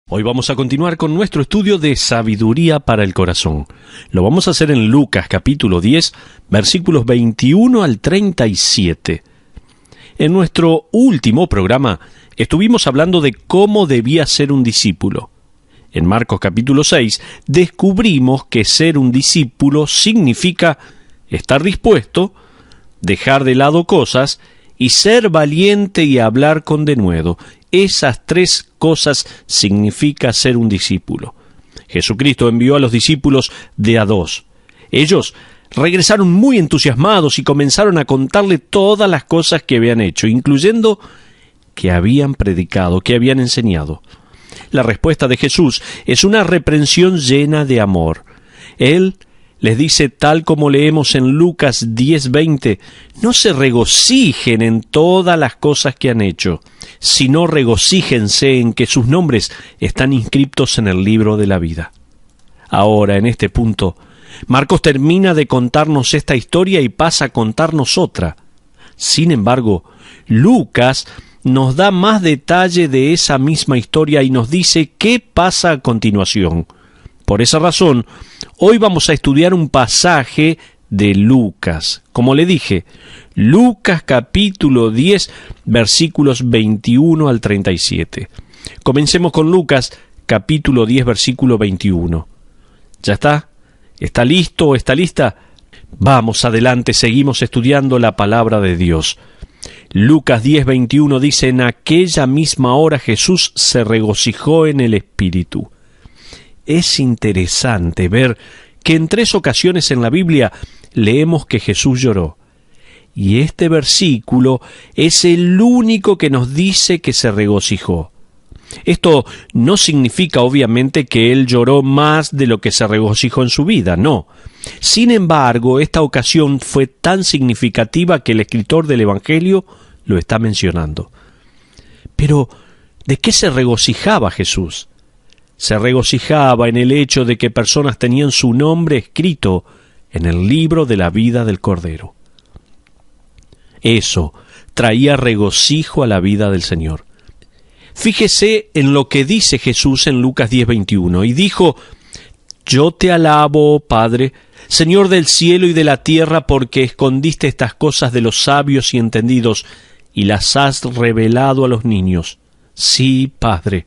Hoy vamos a continuar con nuestro estudio de sabiduría para el corazón. Lo vamos a hacer en Lucas capítulo 10, versículos 21 al 37. En nuestro último programa estuvimos hablando de cómo debía ser un discípulo. En Marcos capítulo 6 descubrimos que ser un discípulo significa estar dispuesto, dejar de lado cosas y ser valiente y hablar con denuedo. Esas tres cosas significa ser un discípulo. Jesucristo envió a los discípulos de a dos. Ellos regresaron muy entusiasmados y comenzaron a contarle todas las cosas que habían hecho, incluyendo que habían predicado, que habían enseñado. La respuesta de Jesús es una reprensión llena de amor. Él les dice, tal como leemos en Lucas 10:20, no se regocijen en todas las cosas que han hecho, sino regocíjense en que sus nombres están inscritos en el libro de la vida. Ahora, en este punto, Marcos termina de contarnos esta historia y pasa a contarnos otra. Sin embargo, Lucas nos da más detalle de esa misma historia y nos dice qué pasa a continuación. Por esa razón, hoy vamos a estudiar un pasaje de Lucas. Como le dije, Lucas capítulo 10, versículos 21 al 37. Comencemos con Lucas capítulo 10, versículo 21. ¿Ya está? ¿Está listo o está lista? Vamos adelante, seguimos estudiando la palabra de Dios. Lucas 10, 21 dice, en aquella misma hora Jesús se regocijó en el Espíritu. Es interesante ver que en 3 ocasiones en la Biblia leemos que Jesús lloró. Y este versículo es el único que nos dice que se regocijó. Esto no significa obviamente que él lloró más de lo que se regocijó en su vida, no. Sin embargo, esta ocasión fue tan significativa que el escritor del Evangelio lo está mencionando. Pero, ¿de qué se regocijaba Jesús? Se regocijaba en el hecho de que personas tenían su nombre escrito en el libro de la vida del Cordero. Eso traía regocijo a la vida del Señor. Fíjese en lo que dice Jesús en Lucas 10:21, y dijo, yo te alabo, Padre, Señor del cielo y de la tierra, porque escondiste estas cosas de los sabios y entendidos, y las has revelado a los niños. Sí, Padre,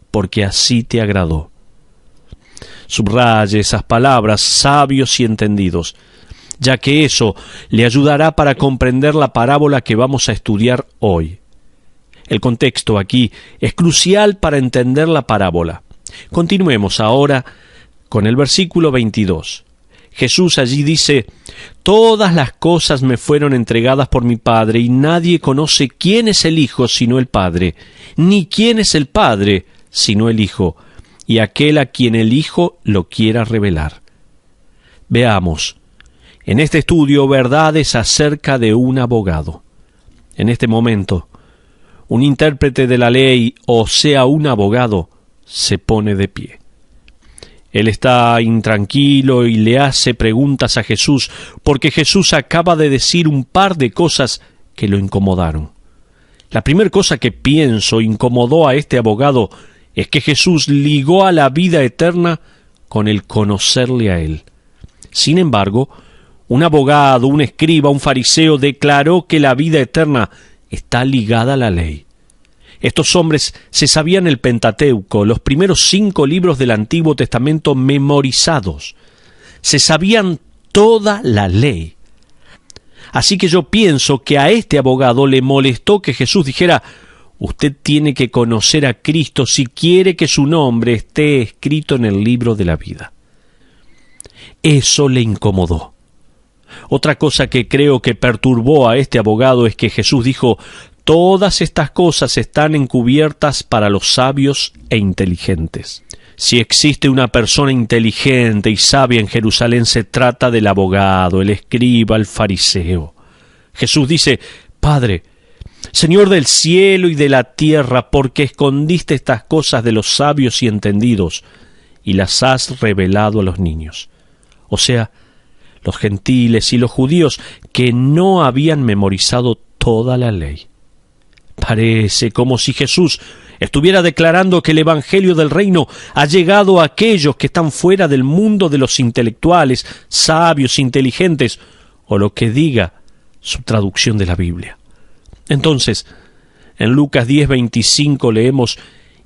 porque así te agradó. Subraye esas palabras, sabios y entendidos, ya que eso le ayudará para comprender la parábola que vamos a estudiar hoy. El contexto aquí es crucial para entender la parábola. Continuemos ahora con el versículo 22. Jesús allí dice, todas las cosas me fueron entregadas por mi Padre, y nadie conoce quién es el Hijo sino el Padre, ni quién es el Padre sino el Hijo, y aquel a quien el Hijo lo quiera revelar. Veamos, en este estudio, verdades acerca de un abogado. En este momento, un intérprete de la ley, o sea, un abogado, se pone de pie. Él está intranquilo y le hace preguntas a Jesús, porque Jesús acaba de decir un par de cosas que lo incomodaron. La primera cosa que pienso incomodó a este abogado es que Jesús ligó a la vida eterna con el conocerle a Él. Sin embargo, un abogado, un escriba, un fariseo declaró que la vida eterna está ligada a la ley. Estos hombres se sabían el Pentateuco, los primeros 5 libros del Antiguo Testamento memorizados. Se sabían toda la ley. Así que yo pienso que a este abogado le molestó que Jesús dijera, usted tiene que conocer a Cristo si quiere que su nombre esté escrito en el libro de la vida. Eso le incomodó. Otra cosa que creo que perturbó a este abogado es que Jesús dijo, todas estas cosas están encubiertas para los sabios e inteligentes. Si existe una persona inteligente y sabia en Jerusalén, se trata del abogado, el escriba, el fariseo. Jesús dice, Padre, Señor del cielo y de la tierra, porque escondiste estas cosas de los sabios y entendidos, y las has revelado a los niños. O sea, los gentiles y los judíos que no habían memorizado toda la ley. Parece como si Jesús estuviera declarando que el Evangelio del Reino ha llegado a aquellos que están fuera del mundo de los intelectuales, sabios, inteligentes, o lo que diga su traducción de la Biblia. Entonces, en Lucas 10:25 leemos: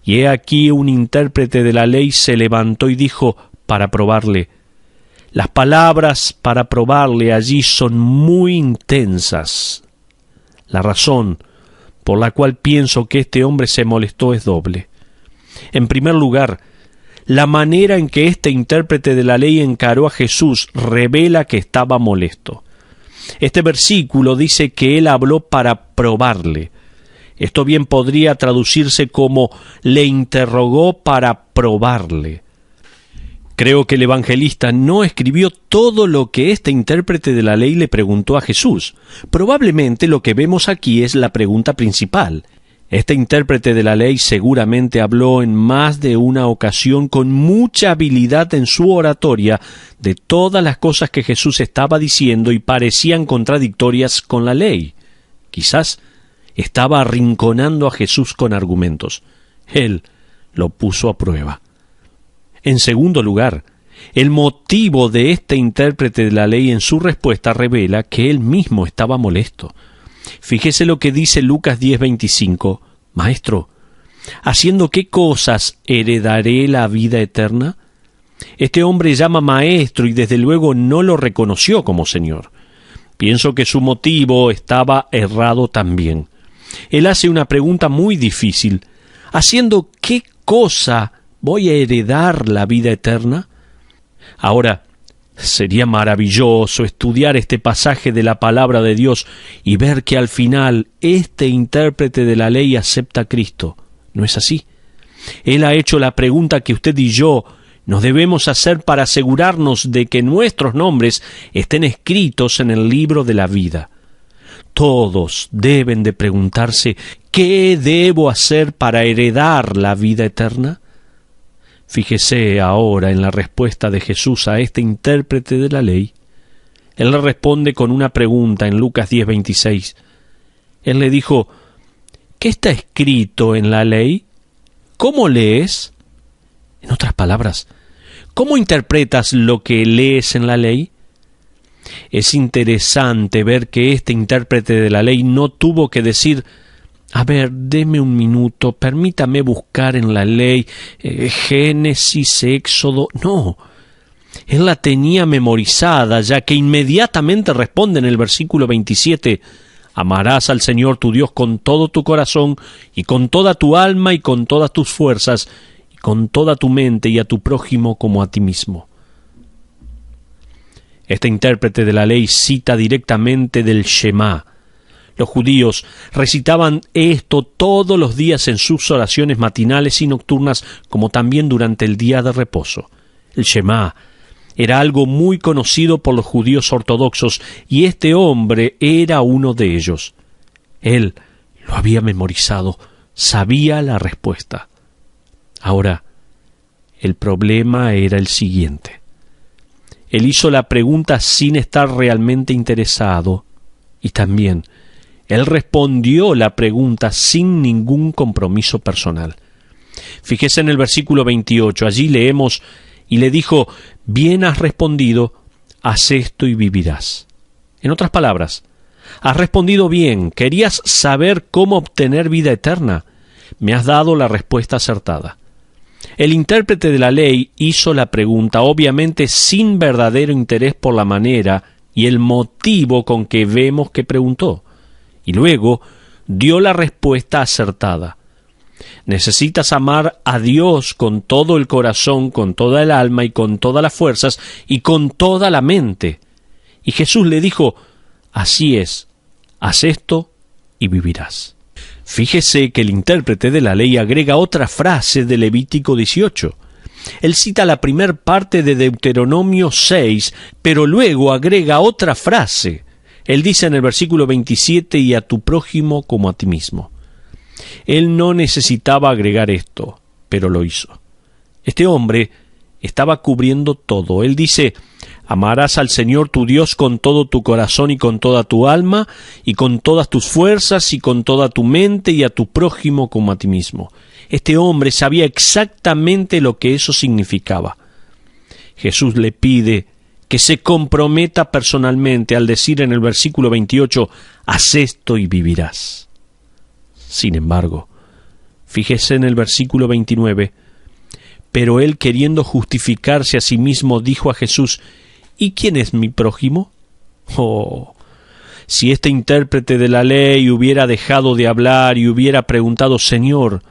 «Y he aquí un intérprete de la ley se levantó y dijo para probarle». Las palabras para probarle allí son muy intensas. La razón por la cual pienso que este hombre se molestó es doble. En primer lugar, la manera en que este intérprete de la ley encaró a Jesús revela que estaba molesto. Este versículo dice que él habló para probarle. Esto bien podría traducirse como le interrogó para probarle. Creo que el evangelista no escribió todo lo que este intérprete de la ley le preguntó a Jesús. Probablemente lo que vemos aquí es la pregunta principal. Este intérprete de la ley seguramente habló en más de una ocasión con mucha habilidad en su oratoria de todas las cosas que Jesús estaba diciendo y parecían contradictorias con la ley. Quizás estaba arrinconando a Jesús con argumentos. Él lo puso a prueba. En segundo lugar, el motivo de este intérprete de la ley en su respuesta revela que él mismo estaba molesto. Fíjese lo que dice Lucas 10:25. «Maestro, ¿haciendo qué cosas heredaré la vida eterna?» Este hombre llama maestro y desde luego no lo reconoció como Señor. Pienso que su motivo estaba errado también. Él hace una pregunta muy difícil. ¿Haciendo qué cosa voy a heredar la vida eterna? Ahora, sería maravilloso estudiar este pasaje de la palabra de Dios y ver que al final este intérprete de la ley acepta a Cristo. ¿No es así? Él ha hecho la pregunta que usted y yo nos debemos hacer para asegurarnos de que nuestros nombres estén escritos en el libro de la vida. Todos deben de preguntarse: ¿qué debo hacer para heredar la vida eterna? Fíjese ahora en la respuesta de Jesús a este intérprete de la ley. Él le responde con una pregunta en Lucas 10:26. Él le dijo: ¿qué está escrito en la ley? ¿Cómo lees? En otras palabras, ¿cómo interpretas lo que lees en la ley? Es interesante ver que este intérprete de la ley no tuvo que decir: a ver, deme un minuto, permítame buscar en la ley Génesis, Éxodo. No, él la tenía memorizada, ya que inmediatamente responde en el versículo 27, «Amarás al Señor tu Dios con todo tu corazón, y con toda tu alma, y con todas tus fuerzas, y con toda tu mente, y a tu prójimo como a ti mismo». Este intérprete de la ley cita directamente del Shema. Los judíos recitaban esto todos los días en sus oraciones matinales y nocturnas, como también durante el día de reposo. El Shema era algo muy conocido por los judíos ortodoxos, y este hombre era uno de ellos. Él lo había memorizado, sabía la respuesta. Ahora, el problema era el siguiente. Él hizo la pregunta sin estar realmente interesado, y también él respondió la pregunta sin ningún compromiso personal. Fíjese en el versículo 28, allí leemos: «Y le dijo, bien has respondido, haz esto y vivirás». En otras palabras, has respondido bien, querías saber cómo obtener vida eterna. Me has dado la respuesta acertada. El intérprete de la ley hizo la pregunta, obviamente sin verdadero interés por la manera y el motivo con que vemos que preguntó. Y luego dio la respuesta acertada. Necesitas amar a Dios con todo el corazón, con toda el alma y con todas las fuerzas y con toda la mente. Y Jesús le dijo: así es, haz esto y vivirás. Fíjese que el intérprete de la ley agrega otra frase de Levítico 18. Él cita la primer parte de Deuteronomio 6, pero luego agrega otra frase. Él dice en el versículo 27, «y a tu prójimo como a ti mismo». Él no necesitaba agregar esto, pero lo hizo. Este hombre estaba cubriendo todo. Él dice: Amarás al Señor tu Dios con todo tu corazón y con toda tu alma, y con todas tus fuerzas y con toda tu mente, y a tu prójimo como a ti mismo. Este hombre sabía exactamente lo que eso significaba. Jesús le pide que se comprometa personalmente al decir en el versículo 28, haz esto y vivirás. Sin embargo, fíjese en el versículo 29, pero él, queriendo justificarse a sí mismo, dijo a Jesús, ¿y quién es mi prójimo? Oh, si este intérprete de la ley hubiera dejado de hablar y hubiera preguntado, Señor,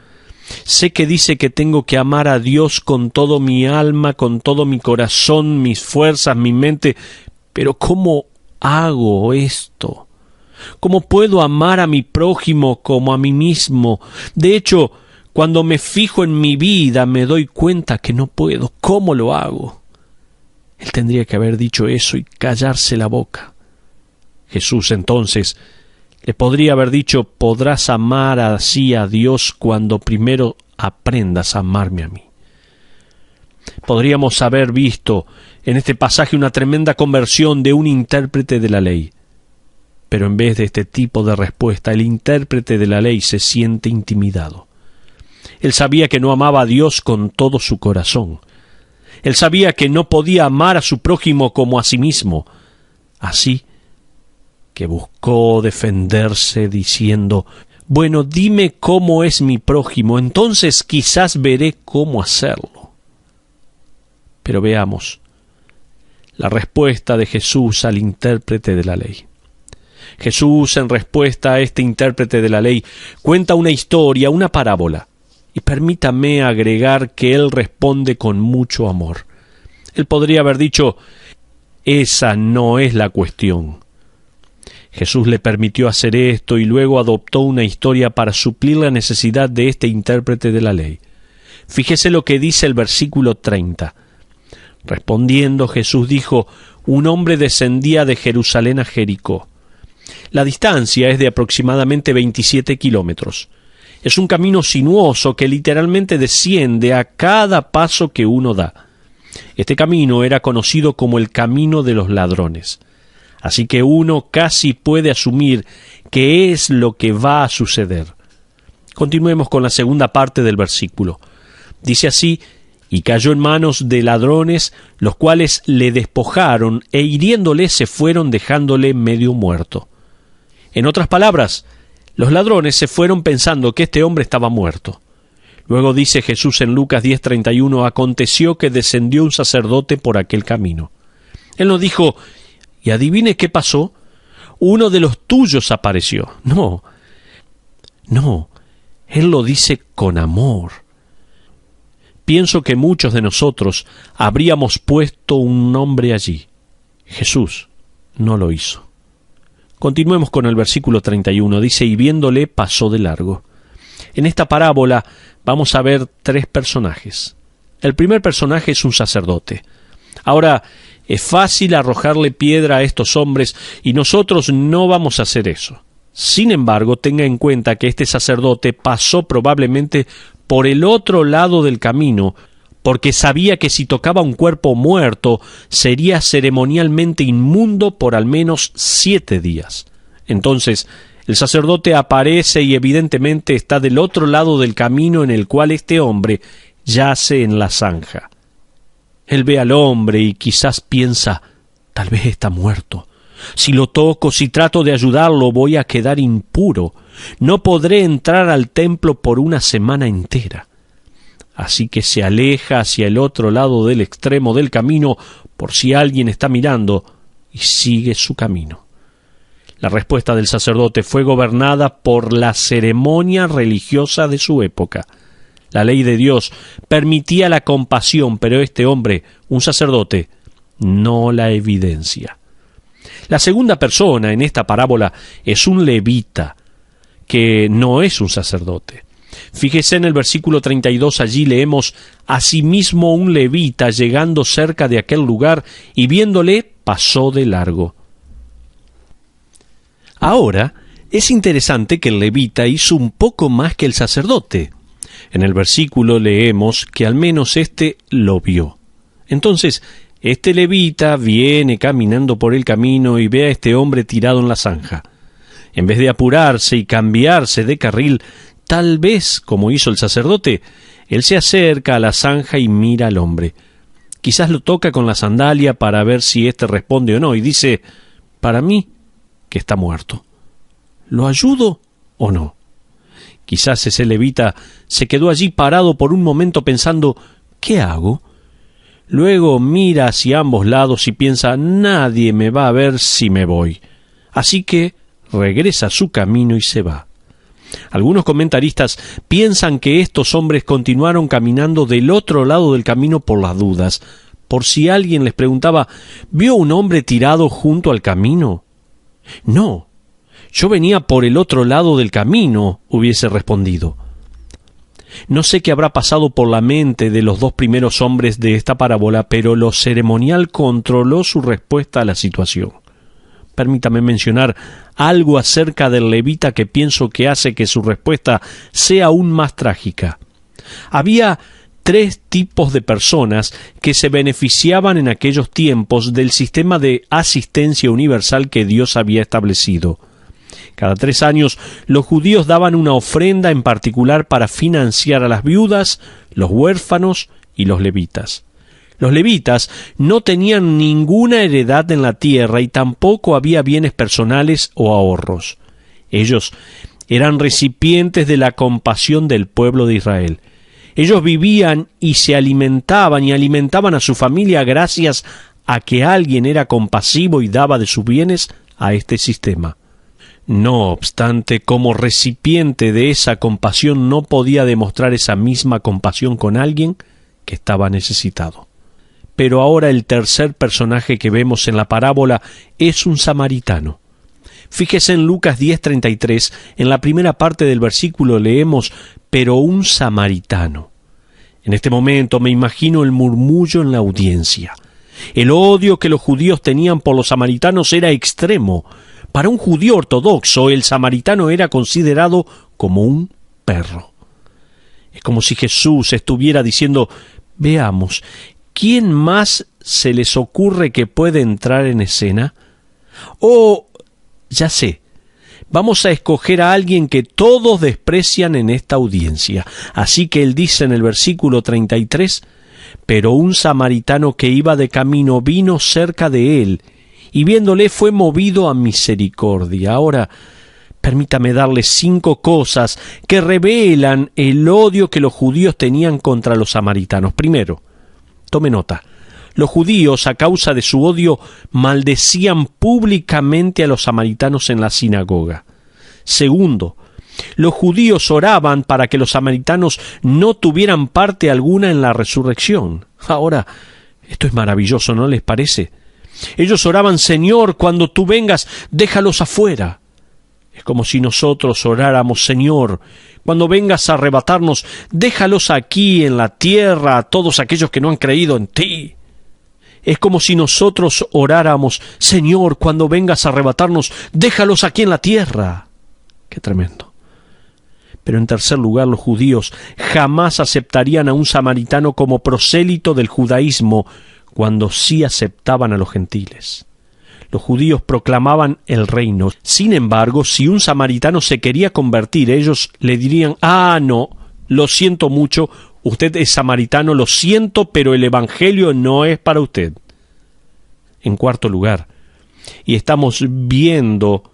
sé que dice que tengo que amar a Dios con todo mi alma, con todo mi corazón, mis fuerzas, mi mente, pero ¿cómo hago esto? ¿Cómo puedo amar a mi prójimo como a mí mismo? De hecho, cuando me fijo en mi vida me doy cuenta que no puedo. ¿Cómo lo hago? Él tendría que haber dicho eso y callarse la boca. Jesús entonces le podría haber dicho, podrás amar así a Dios cuando primero aprendas a amarme a mí. Podríamos haber visto en este pasaje una tremenda conversión de un intérprete de la ley. Pero en vez de este tipo de respuesta, el intérprete de la ley se siente intimidado. Él sabía que no amaba a Dios con todo su corazón. Él sabía que no podía amar a su prójimo como a sí mismo. Así que buscó defenderse diciendo, bueno, dime cómo es mi prójimo, entonces quizás veré cómo hacerlo. Pero veamos la respuesta de Jesús al intérprete de la ley. Jesús, en respuesta a este intérprete de la ley, cuenta una historia, una parábola. Y permítame agregar que él responde con mucho amor. Él podría haber dicho, esa no es la cuestión. Jesús le permitió hacer esto y luego adoptó una historia para suplir la necesidad de este intérprete de la ley. Fíjese lo que dice el versículo 30. Respondiendo, Jesús dijo, un hombre descendía de Jerusalén a Jericó. La distancia es de aproximadamente 27 kilómetros. Es un camino sinuoso que literalmente desciende a cada paso que uno da. Este camino era conocido como el camino de los ladrones. Así que uno casi puede asumir qué es lo que va a suceder. Continuemos con la segunda parte del versículo. Dice así, y cayó en manos de ladrones, los cuales le despojaron e hiriéndole se fueron dejándole medio muerto. En otras palabras, los ladrones se fueron pensando que este hombre estaba muerto. Luego dice Jesús en Lucas 10:31, aconteció que descendió un sacerdote por aquel camino. Él no dijo, y adivine qué pasó, uno de los tuyos apareció. No, él lo dice con amor. Pienso que muchos de nosotros habríamos puesto un nombre allí. Jesús no lo hizo. Continuemos con el versículo 31. Dice, y viéndole pasó de largo. En esta parábola vamos a ver tres personajes. El primer personaje es un sacerdote. Ahora, es fácil arrojarle piedra a estos hombres y nosotros no vamos a hacer eso. Sin embargo, tenga en cuenta que este sacerdote pasó probablemente por el otro lado del camino, porque sabía que si tocaba un cuerpo muerto sería ceremonialmente inmundo por al menos 7 días. Entonces, el sacerdote aparece y evidentemente está del otro lado del camino en el cual este hombre yace en la zanja. Él ve al hombre y quizás piensa, tal vez está muerto. Si lo toco, si trato de ayudarlo, voy a quedar impuro. No podré entrar al templo por una semana entera. Así que se aleja hacia el otro lado del extremo del camino por si alguien está mirando y sigue su camino. La respuesta del sacerdote fue gobernada por la ceremonia religiosa de su época. La ley de Dios permitía la compasión, pero este hombre, un sacerdote, no la evidencia. La segunda persona en esta parábola es un levita, que no es un sacerdote. Fíjese en el versículo 32, allí leemos, asimismo un levita llegando cerca de aquel lugar y viéndole pasó de largo. Ahora, es interesante que el levita hizo un poco más que el sacerdote. En el versículo leemos que al menos éste lo vio. Entonces, Este levita viene caminando por el camino y ve a este hombre tirado en la zanja. En vez de apurarse y cambiarse de carril, tal vez, como hizo el sacerdote, él se acerca a la zanja y mira al hombre. Quizás lo toca con la sandalia para ver si éste responde o no, y dice: para mí que está muerto. ¿Lo ayudo o no? Quizás ese levita se quedó allí parado por un momento pensando: ¿qué hago? Luego mira hacia ambos lados y piensa: nadie me va a ver si me voy. Así que regresa a su camino y se va. Algunos comentaristas piensan que estos hombres continuaron caminando del otro lado del camino por las dudas, por si alguien les preguntaba: ¿vio un hombre tirado junto al camino? No, yo venía por el otro lado del camino, hubiese respondido. No sé qué habrá pasado por la mente de los dos primeros hombres de esta parábola, pero lo ceremonial controló su respuesta a la situación. Permítame mencionar algo acerca del levita que pienso que hace que su respuesta sea aún más trágica. Había 3 tipos de personas que se beneficiaban en aquellos tiempos del sistema de asistencia universal que Dios había establecido. Cada 3 años, los judíos daban una ofrenda en particular para financiar a las viudas, los huérfanos y los levitas. Los levitas no tenían ninguna heredad en la tierra y tampoco había bienes personales o ahorros. Ellos eran recipientes de la compasión del pueblo de Israel. Ellos vivían y se alimentaban y alimentaban a su familia gracias a que alguien era compasivo y daba de sus bienes a este sistema. No obstante, como recipiente de esa compasión no podía demostrar esa misma compasión con alguien que estaba necesitado. Pero ahora el tercer personaje que vemos en la parábola es un samaritano. Fíjese en Lucas 10:33, en la primera parte del versículo leemos: pero un samaritano. En este momento me imagino el murmullo en la audiencia. El odio que los judíos tenían por los samaritanos era extremo. Para un judío ortodoxo, el samaritano era considerado como un perro. Es como si Jesús estuviera diciendo: veamos, ¿quién más se les ocurre que puede entrar en escena? Ya sé, vamos a escoger a alguien que todos desprecian en esta audiencia. Así que él dice en el versículo 33, pero un samaritano que iba de camino vino cerca de él, y viéndole fue movido a misericordia. Ahora, permítame darle 5 cosas que revelan el odio que los judíos tenían contra los samaritanos. Primero, tome nota. Los judíos, a causa de su odio, maldecían públicamente a los samaritanos en la sinagoga. Segundo, los judíos oraban para que los samaritanos no tuvieran parte alguna en la resurrección. Ahora, esto es maravilloso, ¿no les parece? Ellos oraban: Señor, cuando tú vengas, déjalos afuera. Es como si nosotros oráramos: Señor, cuando vengas a arrebatarnos, déjalos aquí en la tierra a todos aquellos que no han creído en ti. Es como si nosotros oráramos: Señor, cuando vengas a arrebatarnos, déjalos aquí en la tierra. ¡Qué tremendo! Pero en tercer lugar, los judíos jamás aceptarían a un samaritano como prosélito del judaísmo cuando sí aceptaban a los gentiles. Los judíos proclamaban el reino. Sin embargo, si un samaritano se quería convertir, ellos le dirían: no, lo siento mucho, usted es samaritano, lo siento, pero el evangelio no es para usted. En cuarto lugar, y estamos viendo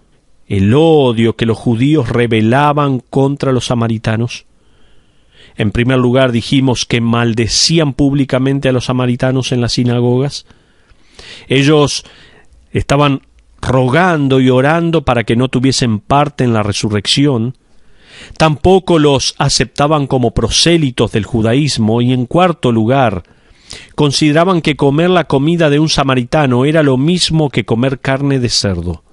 el odio que los judíos revelaban contra los samaritanos. En primer lugar, dijimos que maldecían públicamente a los samaritanos en las sinagogas. Ellos estaban rogando y orando para que no tuviesen parte en la resurrección. Tampoco los aceptaban como prosélitos del judaísmo. Y en cuarto lugar, consideraban que comer la comida de un samaritano era lo mismo que comer carne de cerdo.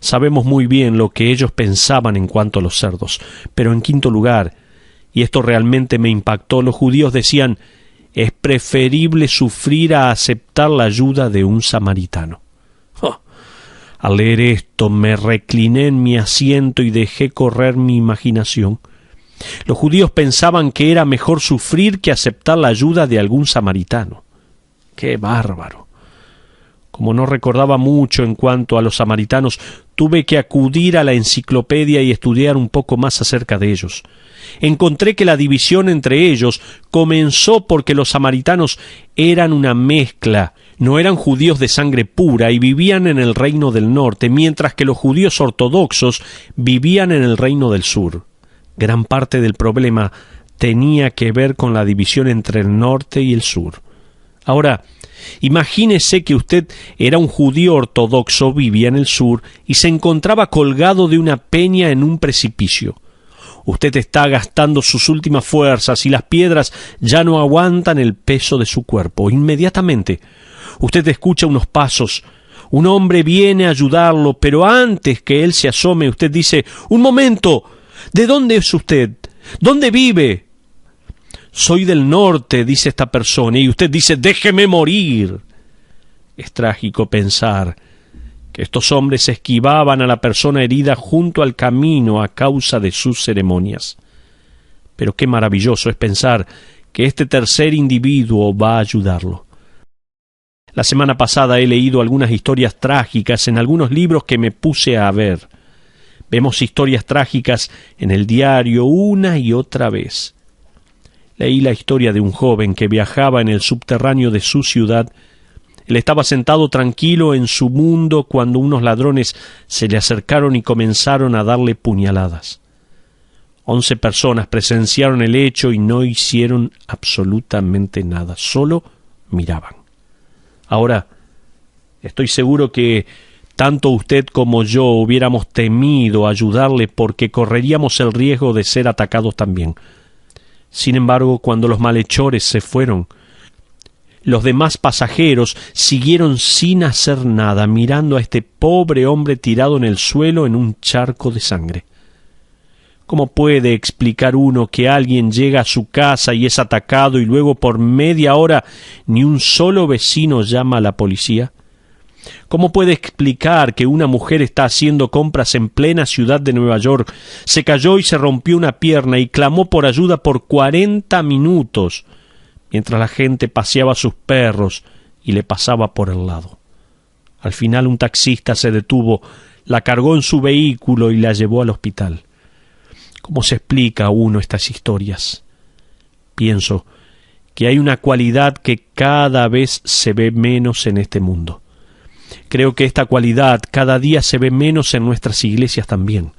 Sabemos muy bien lo que ellos pensaban en cuanto a los cerdos. Pero en quinto lugar, y esto realmente me impactó, los judíos decían: es preferible sufrir a aceptar la ayuda de un samaritano. Al leer esto me recliné en mi asiento y dejé correr mi imaginación. Los judíos pensaban que era mejor sufrir que aceptar la ayuda de algún samaritano. ¡Qué bárbaro! Como no recordaba mucho en cuanto a los samaritanos, tuve que acudir a la enciclopedia y estudiar un poco más acerca de ellos. Encontré que la división entre ellos comenzó porque los samaritanos eran una mezcla, no eran judíos de sangre pura y vivían en el reino del norte, mientras que los judíos ortodoxos vivían en el reino del sur. Gran parte del problema tenía que ver con la división entre el norte y el sur. Ahora, imagínese que usted era un judío ortodoxo, vivía en el sur y se encontraba colgado de una peña en un precipicio. Usted está gastando sus últimas fuerzas y las piedras ya no aguantan el peso de su cuerpo. Inmediatamente, usted escucha unos pasos. Un hombre viene a ayudarlo, pero antes que él se asome, usted dice: «Un momento, ¿de dónde es usted? ¿Dónde vive?» «Soy del norte», dice esta persona, y usted dice: «Déjeme morir». Es trágico pensar que estos hombres esquivaban a la persona herida junto al camino a causa de sus ceremonias. Pero qué maravilloso es pensar que este tercer individuo va a ayudarlo. La semana pasada he leído algunas historias trágicas en algunos libros que me puse a ver. Vemos historias trágicas en el diario una y otra vez. Leí la historia de un joven que viajaba en el subterráneo de su ciudad. Él estaba sentado tranquilo en su mundo cuando unos ladrones se le acercaron y comenzaron a darle puñaladas. 11 personas presenciaron el hecho y no hicieron absolutamente nada, solo miraban. Ahora, estoy seguro que tanto usted como yo hubiéramos temido ayudarle porque correríamos el riesgo de ser atacados también. Sin embargo, cuando los malhechores se fueron, los demás pasajeros siguieron sin hacer nada, mirando a este pobre hombre tirado en el suelo en un charco de sangre. ¿Cómo puede explicar uno que alguien llega a su casa y es atacado y luego por media hora ni un solo vecino llama a la policía? ¿Cómo puede explicar que una mujer está haciendo compras en plena ciudad de Nueva York, se cayó y se rompió una pierna y clamó por ayuda por 40 minutos, mientras la gente paseaba a sus perros y le pasaba por el lado? Al final un taxista se detuvo, la cargó en su vehículo y la llevó al hospital. ¿Cómo se explica a uno estas historias? Pienso que hay una cualidad que cada vez se ve menos en este mundo. Creo que esta cualidad cada día se ve menos en nuestras iglesias también.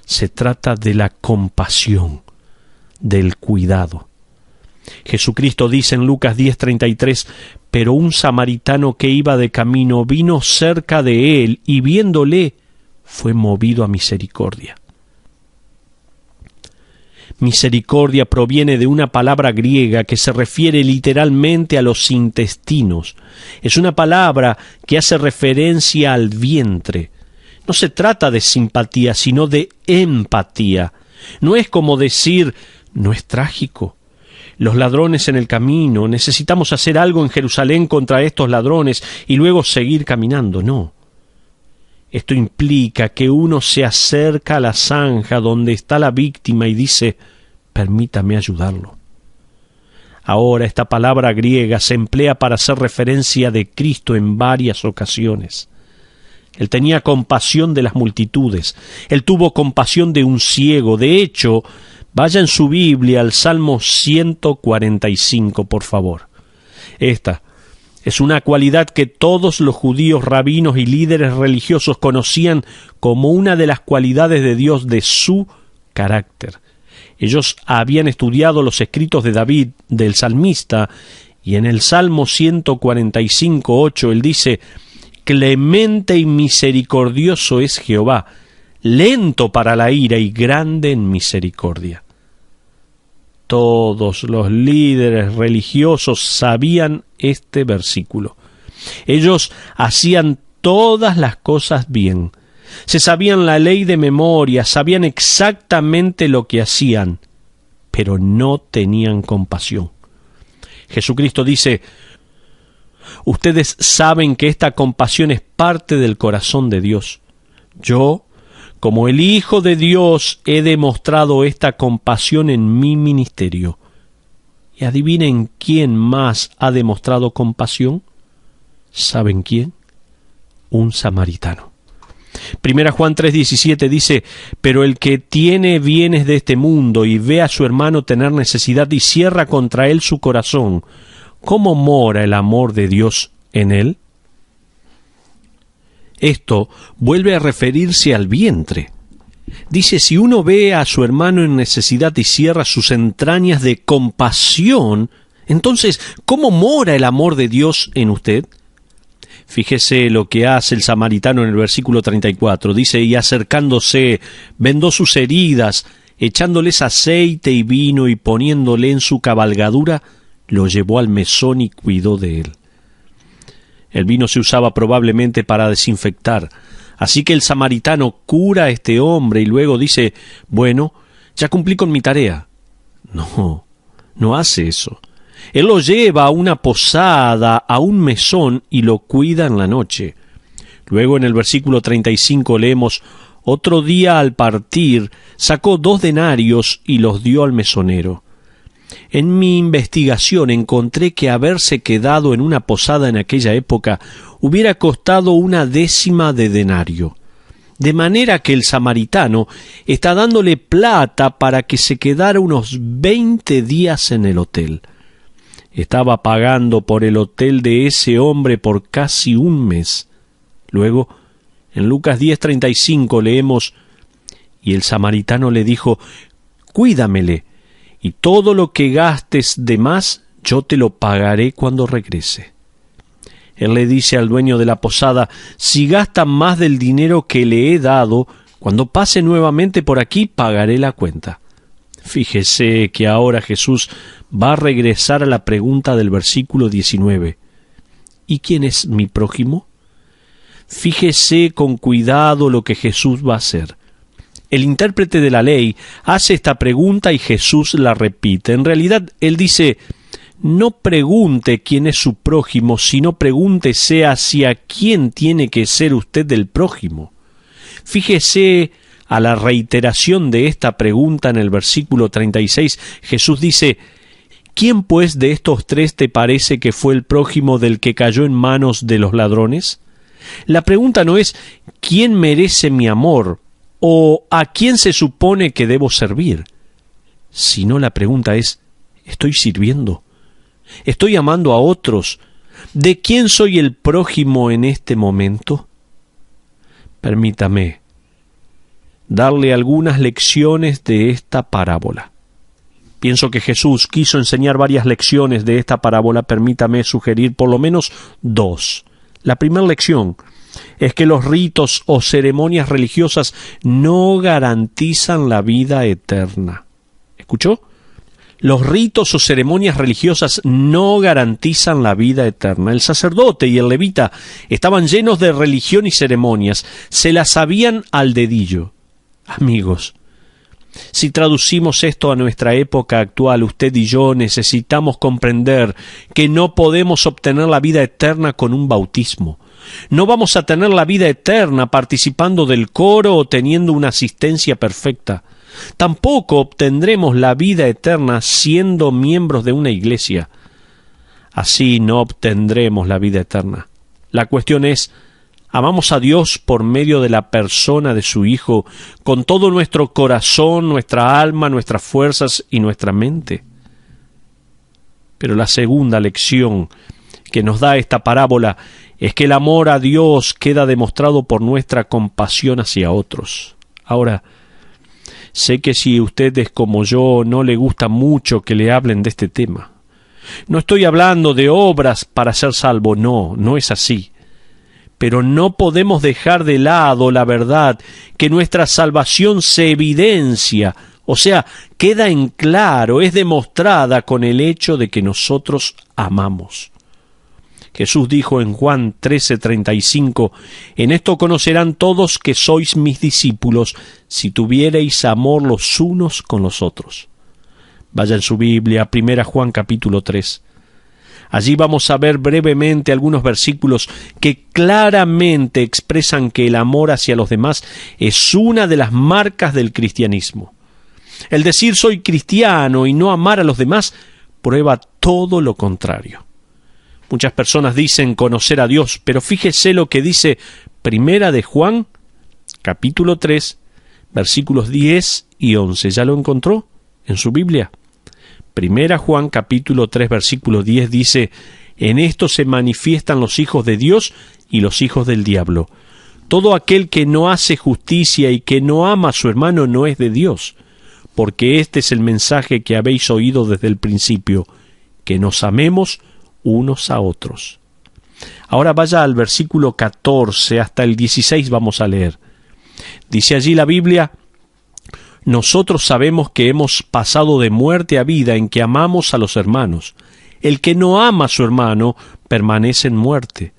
Se trata de la compasión, del cuidado. Jesucristo dice en Lucas 10:33, «Pero un samaritano que iba de camino vino cerca de él y viéndole fue movido a misericordia». Misericordia proviene de una palabra griega que se refiere literalmente a los intestinos. Es una palabra que hace referencia al vientre. No se trata de simpatía, sino de empatía. No es como decir, no es trágico. Los ladrones en el camino, necesitamos hacer algo en Jerusalén contra estos ladrones y luego seguir caminando. No. Esto implica que uno se acerca a la zanja donde está la víctima y dice, permítame ayudarlo. Ahora esta palabra griega se emplea para hacer referencia de Cristo en varias ocasiones. Él tenía compasión de las multitudes. Él tuvo compasión de un ciego. De hecho, vaya en su Biblia al Salmo 145, por favor. Esta es una cualidad que todos los judíos, rabinos y líderes religiosos conocían como una de las cualidades de Dios de su carácter. Ellos habían estudiado los escritos de David, del salmista, y en el Salmo 145:8 él dice, «Clemente y misericordioso es Jehová, lento para la ira y grande en misericordia». Todos los líderes religiosos sabían este versículo. Ellos hacían todas las cosas bien. Se sabían la ley de memoria, sabían exactamente lo que hacían, pero no tenían compasión. Jesucristo dice, ustedes saben que esta compasión es parte del corazón de Dios. Yo, como el Hijo de Dios, he demostrado esta compasión en mi ministerio. Y adivinen quién más ha demostrado compasión. ¿Saben quién? Un samaritano. Primera Juan 3:17 dice: pero el que tiene bienes de este mundo y ve a su hermano tener necesidad y cierra contra él su corazón, ¿cómo mora el amor de Dios en él? Esto vuelve a referirse al vientre. Dice, si uno ve a su hermano en necesidad y cierra sus entrañas de compasión, entonces, ¿cómo mora el amor de Dios en usted? Fíjese lo que hace el samaritano en el versículo 34. Dice, y acercándose, vendó sus heridas, echándoles aceite y vino y poniéndole en su cabalgadura, lo llevó al mesón y cuidó de él. El vino se usaba probablemente para desinfectar. Así que el samaritano cura a este hombre y luego dice, bueno, ya cumplí con mi tarea. No, no hace eso. Él lo lleva a una posada, a un mesón, y lo cuida en la noche. Luego en el versículo 35 leemos, otro día al partir sacó 2 denarios y los dio al mesonero. En mi investigación encontré que haberse quedado en una posada en aquella época hubiera costado 1/10 de denario. De manera que el samaritano está dándole plata para que se quedara unos 20 días en el hotel. Estaba pagando por el hotel de ese hombre por casi un mes. Luego, en Lucas 10:35 leemos, y el samaritano le dijo, cuídamele, y todo lo que gastes de más, yo te lo pagaré cuando regrese. Él le dice al dueño de la posada, si gasta más del dinero que le he dado, cuando pase nuevamente por aquí, pagaré la cuenta. Fíjese que ahora Jesús va a regresar a la pregunta del versículo 19. ¿Y quién es mi prójimo? Fíjese con cuidado lo que Jesús va a hacer. El intérprete de la ley hace esta pregunta y Jesús la repite. En realidad, él dice, no pregunte quién es su prójimo, sino pregúntese hacia quién tiene que ser usted el prójimo. Fíjese a la reiteración de esta pregunta en el versículo 36. Jesús dice, ¿quién pues de estos 3 te parece que fue el prójimo del que cayó en manos de los ladrones? La pregunta no es, ¿quién merece mi amor? ¿O a quién se supone que debo servir? Sino la pregunta es, ¿estoy sirviendo? ¿Estoy amando a otros? ¿De quién soy el prójimo en este momento? Permítame darle algunas lecciones de esta parábola. Pienso que Jesús quiso enseñar varias lecciones de esta parábola. Permítame sugerir por lo menos 2. La primera lección es que los ritos o ceremonias religiosas no garantizan la vida eterna. ¿Escuchó? Los ritos o ceremonias religiosas no garantizan la vida eterna. El sacerdote y el levita estaban llenos de religión y ceremonias. Se las sabían al dedillo. Amigos, si traducimos esto a nuestra época actual, usted y yo necesitamos comprender que no podemos obtener la vida eterna con un bautismo. No vamos a tener la vida eterna participando del coro o teniendo una asistencia perfecta. Tampoco obtendremos la vida eterna siendo miembros de una iglesia. Así no obtendremos la vida eterna. La cuestión es, ¿amamos a Dios por medio de la persona de su Hijo con todo nuestro corazón, nuestra alma, nuestras fuerzas y nuestra mente? Pero la segunda lección que nos da esta parábola es que el amor a Dios queda demostrado por nuestra compasión hacia otros. Ahora, sé que si usted es como yo, no le gusta mucho que le hablen de este tema. No estoy hablando de obras para ser salvo, no es así. Pero no podemos dejar de lado la verdad que nuestra salvación se evidencia, o sea, queda en claro, es demostrada con el hecho de que nosotros amamos. Jesús dijo en Juan 13:35, en esto conocerán todos que sois mis discípulos, si tuviereis amor los unos con los otros. Vaya en su Biblia, 1 Juan capítulo 3. Allí vamos a ver brevemente algunos versículos que claramente expresan que el amor hacia los demás es una de las marcas del cristianismo. El decir soy cristiano y no amar a los demás prueba todo lo contrario. Muchas personas dicen conocer a Dios, pero fíjese lo que dice Primera de Juan, capítulo 3, versículos 10 y 11. ¿Ya lo encontró en su Biblia? Primera Juan, capítulo 3, versículo 10 dice: en esto se manifiestan los hijos de Dios y los hijos del diablo. Todo aquel que no hace justicia y que no ama a su hermano no es de Dios, porque este es el mensaje que habéis oído desde el principio, que nos amemos unos a otros. Ahora vaya al versículo 14 hasta el 16, vamos a leer. Dice allí la Biblia: nosotros sabemos que hemos pasado de muerte a vida en que amamos a los hermanos. El que no ama a su hermano permanece en muerte.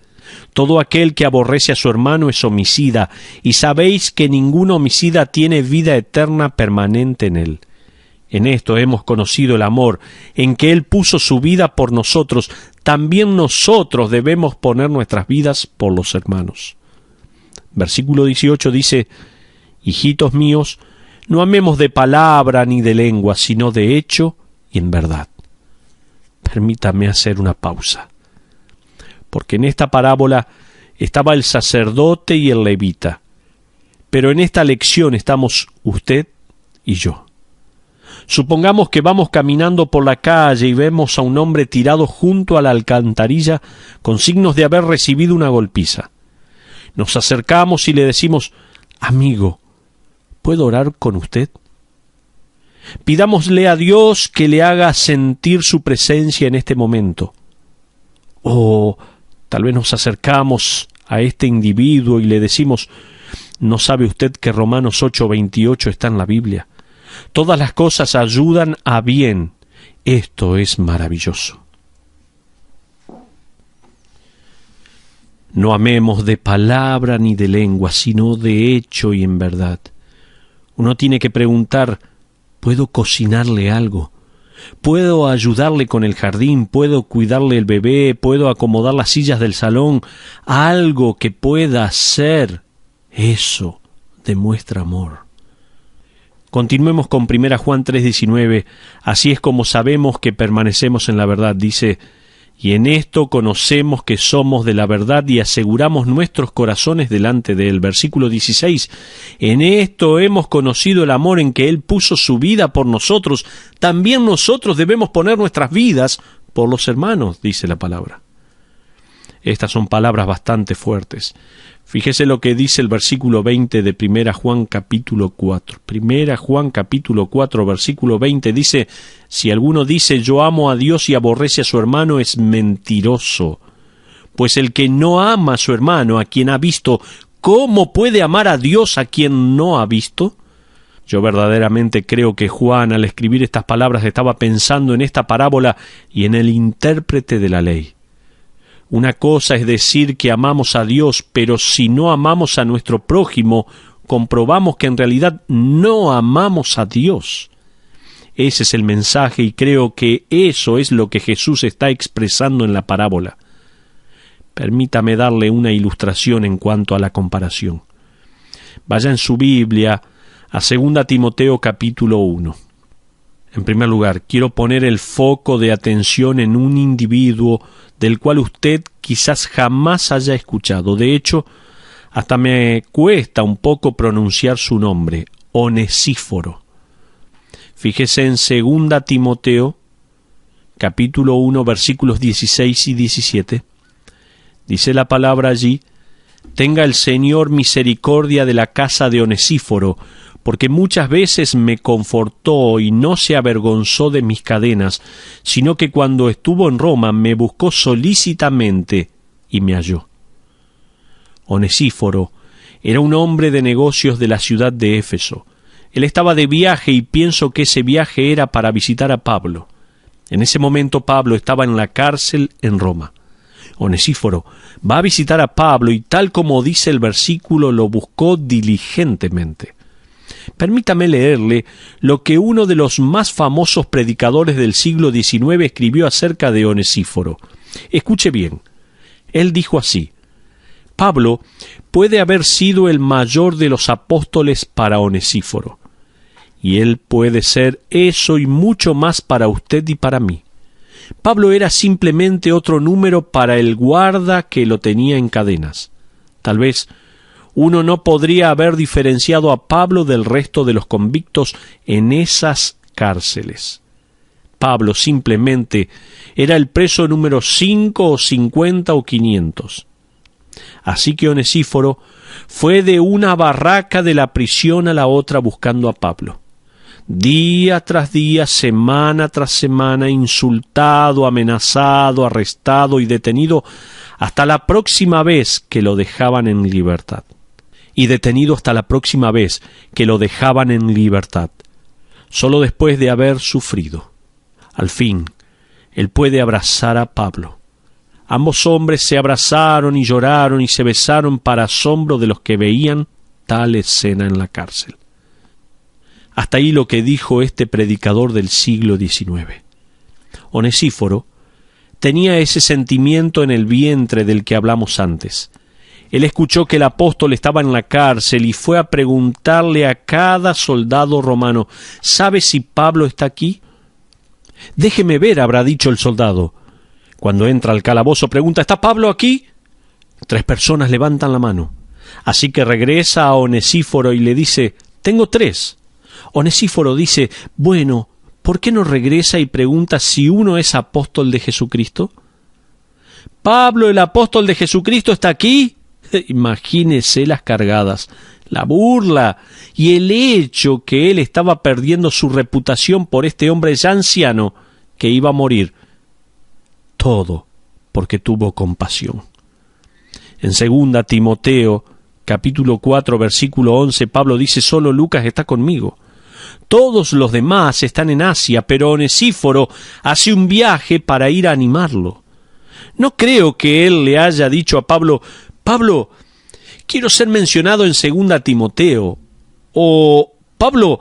Todo aquel que aborrece a su hermano es homicida, y sabéis que ningún homicida tiene vida eterna permanente en él. En esto hemos conocido el amor, en que Él puso su vida por nosotros. También nosotros debemos poner nuestras vidas por los hermanos. Versículo 18 dice: hijitos míos, no amemos de palabra ni de lengua, sino de hecho y en verdad. Permítame hacer una pausa, porque en esta parábola estaba el sacerdote y el levita, pero en esta lección estamos usted y yo. Supongamos que vamos caminando por la calle y vemos a un hombre tirado junto a la alcantarilla con signos de haber recibido una golpiza. Nos acercamos y le decimos: amigo, ¿puedo orar con usted? Pidámosle a Dios que le haga sentir su presencia en este momento. O tal vez nos acercamos a este individuo y le decimos: ¿no sabe usted que Romanos 8:28 está en la Biblia? Todas las cosas ayudan a bien. Esto es maravilloso. No amemos de palabra ni de lengua, sino de hecho y en verdad. Uno tiene que preguntar: ¿puedo cocinarle algo? ¿Puedo ayudarle con el jardín? ¿Puedo cuidarle el bebé? ¿Puedo acomodar las sillas del salón? Algo que pueda hacer. Eso demuestra amor. Continuemos con 1 Juan 3:19. Así es como sabemos que permanecemos en la verdad. Dice: y en esto conocemos que somos de la verdad y aseguramos nuestros corazones delante de Él. Versículo 16. En esto hemos conocido el amor en que Él puso su vida por nosotros. También nosotros debemos poner nuestras vidas por los hermanos, dice la palabra. Estas son palabras bastante fuertes. Fíjese lo que dice el versículo 20 de 1 Juan capítulo 4. 1 Juan capítulo 4, versículo 20 dice: si alguno dice yo amo a Dios y aborrece a su hermano, es mentiroso. Pues el que no ama a su hermano, a quien ha visto, ¿cómo puede amar a Dios a quien no ha visto? Yo verdaderamente creo que Juan, al escribir estas palabras, estaba pensando en esta parábola y en el intérprete de la ley. Una cosa es decir que amamos a Dios, pero si no amamos a nuestro prójimo, comprobamos que en realidad no amamos a Dios. Ese es el mensaje y creo que eso es lo que Jesús está expresando en la parábola. Permítame darle una ilustración en cuanto a la comparación. Vaya en su Biblia a 2 Timoteo capítulo 1. En primer lugar, quiero poner el foco de atención en un individuo del cual usted quizás jamás haya escuchado. De hecho, hasta me cuesta un poco pronunciar su nombre: Onesíforo. Fíjese en 2 Timoteo, capítulo 1, versículos 16 y 17. Dice la palabra allí: tenga el Señor misericordia de la casa de Onesíforo, porque muchas veces me confortó y no se avergonzó de mis cadenas, sino que cuando estuvo en Roma me buscó solícitamente y me halló. Onesíforo era un hombre de negocios de la ciudad de Éfeso. Él estaba de viaje y pienso que ese viaje era para visitar a Pablo. En ese momento Pablo estaba en la cárcel en Roma. Onesíforo va a visitar a Pablo y, tal como dice el versículo, lo buscó diligentemente. Permítame leerle lo que uno de los más famosos predicadores del siglo XIX escribió acerca de Onesíforo. Escuche bien. Él dijo así: Pablo puede haber sido el mayor de los apóstoles para Onesíforo, y él puede ser eso y mucho más para usted y para mí. Pablo era simplemente otro número para el guarda que lo tenía en cadenas. Tal vez uno no podría haber diferenciado a Pablo del resto de los convictos en esas cárceles. Pablo simplemente era el preso número 5 o 50 o 500. Así que Onesíforo fue de una barraca de la prisión a la otra buscando a Pablo. Día tras día, semana tras semana, insultado, amenazado, arrestado y detenido hasta la próxima vez que lo dejaban en libertad. Y detenido hasta la próxima vez que lo dejaban en libertad, solo después de haber sufrido. Al fin, él puede abrazar a Pablo. Ambos hombres se abrazaron y lloraron y se besaron para asombro de los que veían tal escena en la cárcel. Hasta ahí lo que dijo este predicador del siglo XIX. Onesíforo tenía ese sentimiento en el vientre del que hablamos antes. Él escuchó que el apóstol estaba en la cárcel y fue a preguntarle a cada soldado romano, ¿sabe si Pablo está aquí? Déjeme ver, habrá dicho el soldado. Cuando entra al calabozo pregunta, ¿está Pablo aquí? 3 personas levantan la mano. Así que regresa a Onesíforo y le dice, tengo 3. Onesíforo dice, bueno, ¿por qué no regresa y pregunta si uno es apóstol de Jesucristo? ¿Pablo, el apóstol de Jesucristo, está aquí? Imagínese las cargadas, la burla y el hecho que él estaba perdiendo su reputación por este hombre ya anciano que iba a morir. Todo porque tuvo compasión. En 2 Timoteo, capítulo 4, versículo 11, Pablo dice, solo Lucas está conmigo. Todos los demás están en Asia, pero Onesíforo hace un viaje para ir a animarlo. No creo que él le haya dicho a Pablo, Pablo, quiero ser mencionado en 2 Timoteo, o Pablo,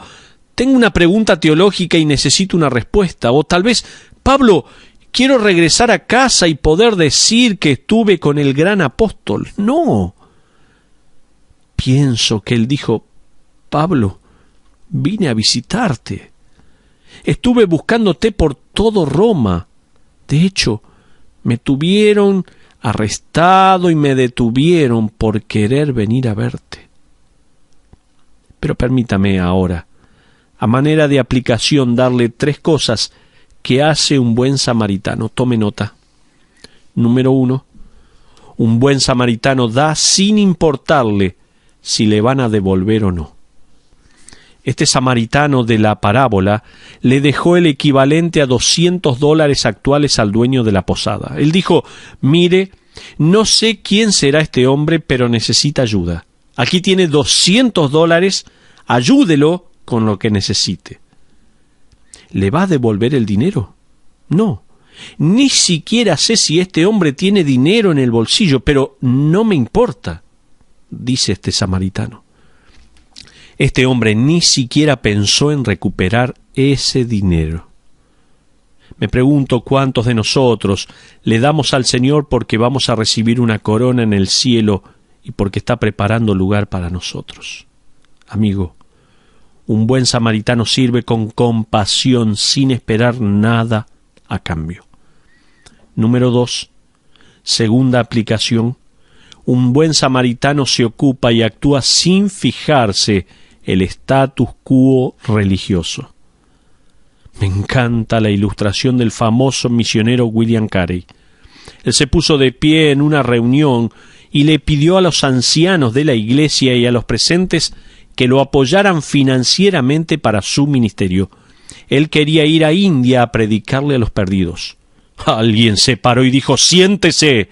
tengo una pregunta teológica y necesito una respuesta, o tal vez, Pablo, quiero regresar a casa y poder decir que estuve con el gran apóstol. No. Pienso que él dijo, Pablo, vine a visitarte. Estuve buscándote por todo Roma. De hecho, me tuvieron arrestado y me detuvieron por querer venir a verte. Pero permítame ahora, a manera de aplicación, darle 3 cosas que hace un buen samaritano. Tome nota. Número 1. Un buen samaritano da sin importarle si le van a devolver o no. Este samaritano de la parábola le dejó el equivalente a $200 actuales al dueño de la posada. Él dijo, mire, no sé quién será este hombre, pero necesita ayuda. Aquí tiene $200, ayúdelo con lo que necesite. ¿Le va a devolver el dinero? No. Ni siquiera sé si este hombre tiene dinero en el bolsillo, pero no me importa, dice este samaritano. Este hombre ni siquiera pensó en recuperar ese dinero. Me pregunto cuántos de nosotros le damos al Señor porque vamos a recibir una corona en el cielo y porque está preparando lugar para nosotros. Amigo, un buen samaritano sirve con compasión sin esperar nada a cambio. Número 2. Segunda aplicación. Un buen samaritano se ocupa y actúa sin fijarse el status quo religioso. Me encanta la ilustración del famoso misionero William Carey. Él se puso de pie en una reunión y le pidió a los ancianos de la iglesia y a los presentes que lo apoyaran financieramente para su ministerio. Él quería ir a India a predicarle a los perdidos. Alguien se paró y dijo, siéntese,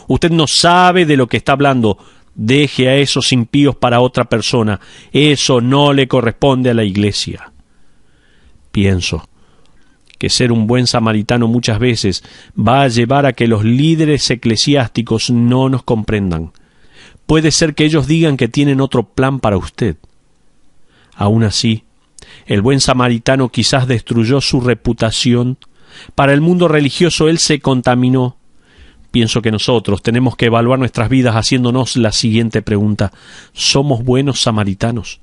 usted no sabe de lo que está hablando, deje a esos impíos para otra persona, eso no le corresponde a la iglesia. Pienso que ser un buen samaritano muchas veces va a llevar a que los líderes eclesiásticos no nos comprendan. Puede ser que ellos digan que tienen otro plan para usted. Aún así, el buen samaritano quizás destruyó su reputación. Para el mundo religioso él se contaminó. Pienso que nosotros tenemos que evaluar nuestras vidas haciéndonos la siguiente pregunta. ¿Somos buenos samaritanos?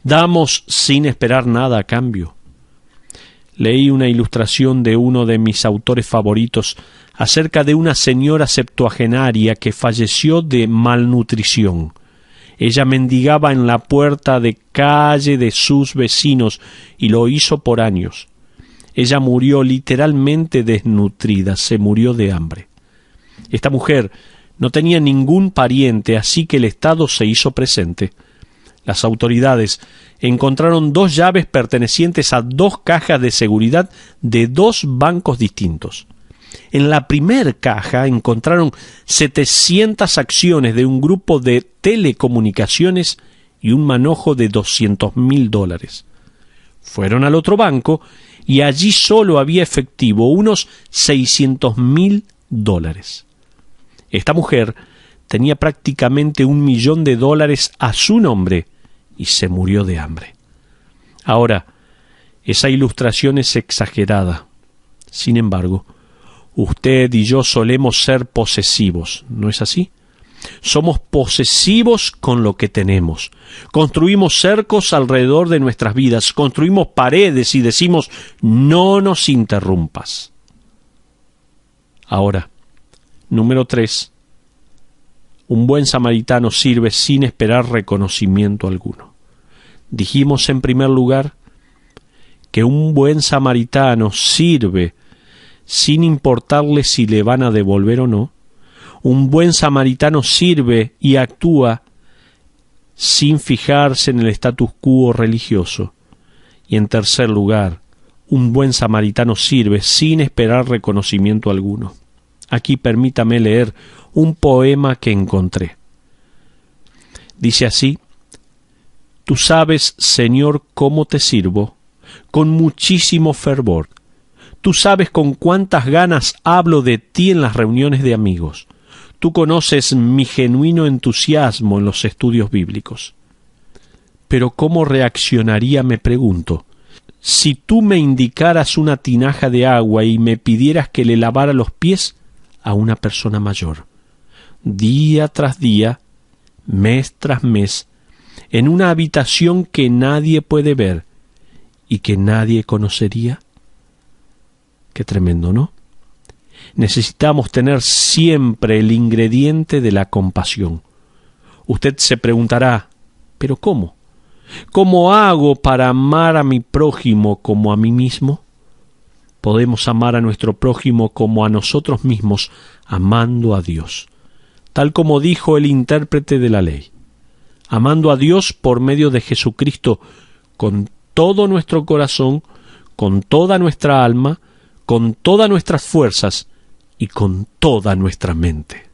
¿Damos sin esperar nada a cambio? Leí una ilustración de uno de mis autores favoritos acerca de una señora septuagenaria que falleció de malnutrición. Ella mendigaba en la puerta de calle de sus vecinos y lo hizo por años. Ella murió literalmente desnutrida, se murió de hambre. Esta mujer no tenía ningún pariente, así que el Estado se hizo presente. Las autoridades encontraron 2 llaves pertenecientes a 2 cajas de seguridad de 2 bancos distintos. En la primera caja encontraron 700 acciones de un grupo de telecomunicaciones y un manojo de $200,000. Fueron al otro banco y allí solo había efectivo, unos $600,000. Esta mujer tenía prácticamente $1 millón a su nombre y se murió de hambre. Ahora, esa ilustración es exagerada. Sin embargo, usted y yo solemos ser posesivos, ¿no es así? Somos posesivos con lo que tenemos. Construimos cercos alrededor de nuestras vidas, construimos paredes y decimos, no nos interrumpas. Ahora, número 3. Un buen samaritano sirve sin esperar reconocimiento alguno. Dijimos en primer lugar que un buen samaritano sirve sin importarle si le van a devolver o no. Un buen samaritano sirve y actúa sin fijarse en el status quo religioso. Y en tercer lugar, un buen samaritano sirve sin esperar reconocimiento alguno. Aquí permítame leer un poema que encontré. Dice así: Tú sabes, Señor, cómo te sirvo, con muchísimo fervor. Tú sabes con cuántas ganas hablo de ti en las reuniones de amigos. Tú conoces mi genuino entusiasmo en los estudios bíblicos. Pero ¿cómo reaccionaría, me pregunto, si tú me indicaras una tinaja de agua y me pidieras que le lavara los pies a una persona mayor? Día tras día, mes tras mes, en una habitación que nadie puede ver y que nadie conocería. Qué tremendo, ¿no? Necesitamos tener siempre el ingrediente de la compasión. Usted se preguntará, ¿pero cómo? ¿Cómo hago para amar a mi prójimo como a mí mismo? Podemos amar a nuestro prójimo como a nosotros mismos, amando a Dios, tal como dijo el intérprete de la ley, amando a Dios por medio de Jesucristo con todo nuestro corazón, con toda nuestra alma, con todas nuestras fuerzas y con toda nuestra mente.